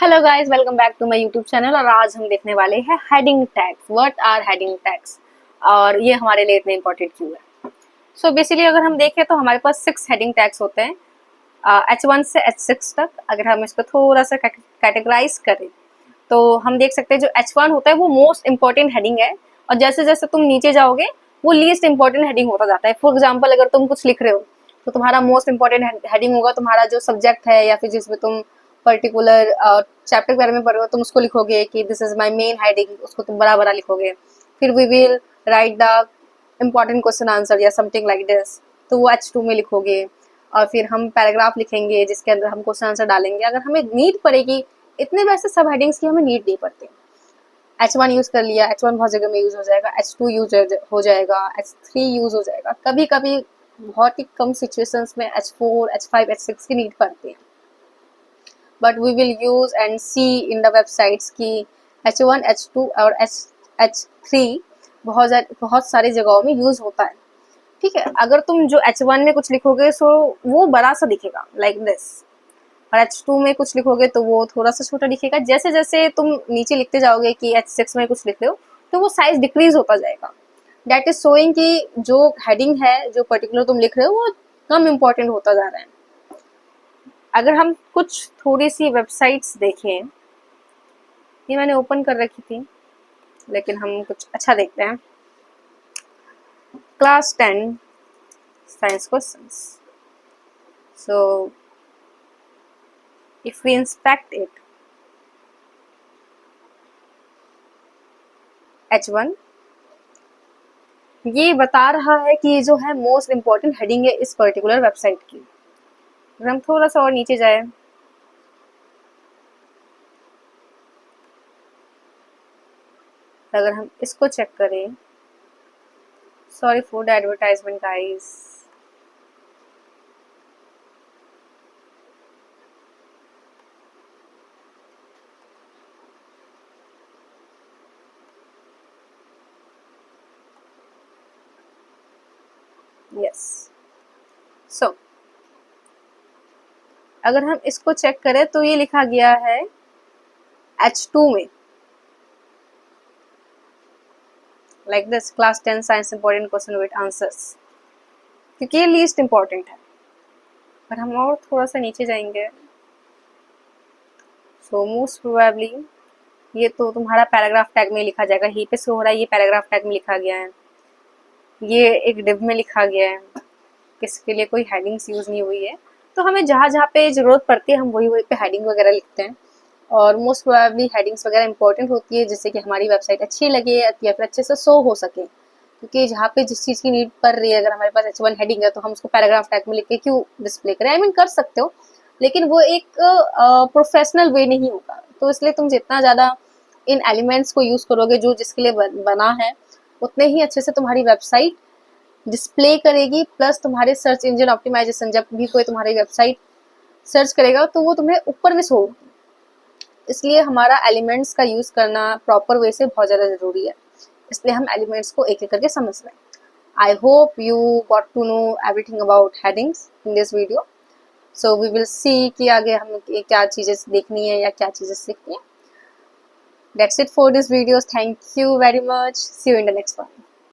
Hello guys, welcome back to my YouTube channel. और आज हम देखने वाले हैं heading tags. What are heading tags और ये हमारे लिए इतने इंपॉर्टेंट क्यों है। सो बेसिकली अगर हम देखें तो हमारे पास 6 हेडिंग टैग्स होते हैं, H1 से H6 तक। अगर हम इसको थोड़ा सा कैटेगराइज करें तो हम देख सकते हैं जो H1 होता है वो मोस्ट इंपॉर्टेंट हेडिंग है, और जैसे जैसे तुम नीचे जाओगे वो लीस्ट इंपॉर्टेंट हेडिंग होता जाता है। फॉर एग्जाम्पल, अगर तुम कुछ लिख रहे हो तो तुम्हारा मोस्ट इंपॉर्टेंट हेडिंग होगा तुम्हारा जो सब्जेक्ट है या फिर जिसमें तुम पर्टिकुलर चैप्टर के बारे में पढ़ रहे हो, तुम उसको लिखोगे कि this is my main heading, उसको तुम बड़ा बड़ा लिखोगे। फिर we will write the important question answer या समथिंग लाइक दिस, तो वो H2 में लिखोगे। और फिर हम पैराग्राफ लिखेंगे जिसके अंदर हम क्वेश्चन आंसर डालेंगे अगर हमें नीड पड़ेगी। इतने वैसे सब हेडिंग्स की हमें नीड नहीं पड़ती। H1 यूज कर लिया, H1 बहुत जगह में यूज हो जाएगा, H2 यूज हो जाएगा, H3 यूज हो जाएगा। कभी कभी बहुत ही कम सिचुएशंस में H4, H5, H6 की नीड पड़ती है, but we will use and C in the websites की H1, H2 और H3 बहुत सारी जगहों में यूज होता है। ठीक है, अगर तुम जो H1 में कुछ लिखोगे सो वो बड़ा सा दिखेगा लाइक दिस, और H2 में कुछ लिखोगे तो वो थोड़ा सा छोटा दिखेगा। जैसे जैसे तुम नीचे लिखते जाओगे कि H6 में कुछ लिख रहे हो तो वो साइज डिक्रीज होता जाएगा। दैट इज शोइंग कि जो हेडिंग है, जो पर्टिकुलर तुम लिख रहे हो, वो कम इम्पोर्टेंट होता जा रहा है। अगर हम कुछ थोड़ी सी वेबसाइट्स देखें, ये मैंने ओपन कर रखी थी लेकिन हम कुछ अच्छा देखते हैं। Class 10 science questions. So if we inspect it, H1 ये बता रहा है कि ये जो है मोस्ट इम्पॉर्टेंट हेडिंग है इस पर्टिकुलर वेबसाइट की। अगर हम थोड़ा सा और नीचे जाए, अगर हम इसको चेक करें, sorry for the advertisement guys. Yes, so अगर हम इसको चेक करें तो ये लिखा गया है H2 में like this, class 10 science important question with answers, क्योंकि ये लीस्ट इंपॉर्टेंट है। पर हम और थोड़ा सा नीचे जाएंगे, सो मोस्ट प्रोबेबली ये तो तुम्हारा पैराग्राफ टैग में लिखा जाएगा। यहीं पे शो हो रहा है, ये पैराग्राफ टैग में लिखा गया है, ये एक डिव में लिखा गया है, किसके लिए कोई हेडिंग्स यूज नहीं हुई है। तो हमें जहाँ जहाँ पे जरूरत पड़ती है हम वही वही पे हेडिंग वगैरह लिखते हैं। और मोस्ट प्रोबेबली हेडिंग्स वगैरह इंपॉर्टेंट होती है जिससे कि हमारी वेबसाइट अच्छी लगे या फिर अच्छे से शो हो सके। क्योंकि जहाँ पे जिस चीज़ की नीड पड़ रही है, अगर हमारे पास H1 हेडिंग है तो हम उसको पैराग्राफ टैग में लिख के क्यों डिस्प्ले करें। आई मीन कर सकते हो, लेकिन वो एक प्रोफेशनल वे नहीं होगा। तो इसलिए तुम जितना ज़्यादा इन एलिमेंट्स को यूज़ करोगे जो जिसके लिए बना है, उतने ही अच्छे से तुम्हारी वेबसाइट डिस्प्ले करेगी। प्लस तुम्हारे सर्च इंजन ऑप्टिमाइजेशन, जब भी कोई तुम्हारी वेबसाइट सर्च करेगा तो वो तुम्हें ऊपर में शो होगी। इसलिए हमारा एलिमेंट्स का यूज करना प्रॉपर वे से बहुत ज़्यादा ज़रूरी है। इसलिए हम एलिमेंट्स को एक एक करके समझ रहे हैं। I hope you got to know everything about headings in this video. So we will see कि आगे हमें क्या चीज़ें देखनी है या क्या चीज़ें सीखनी है। That's it for this video. Thank you very much. See you in the next one.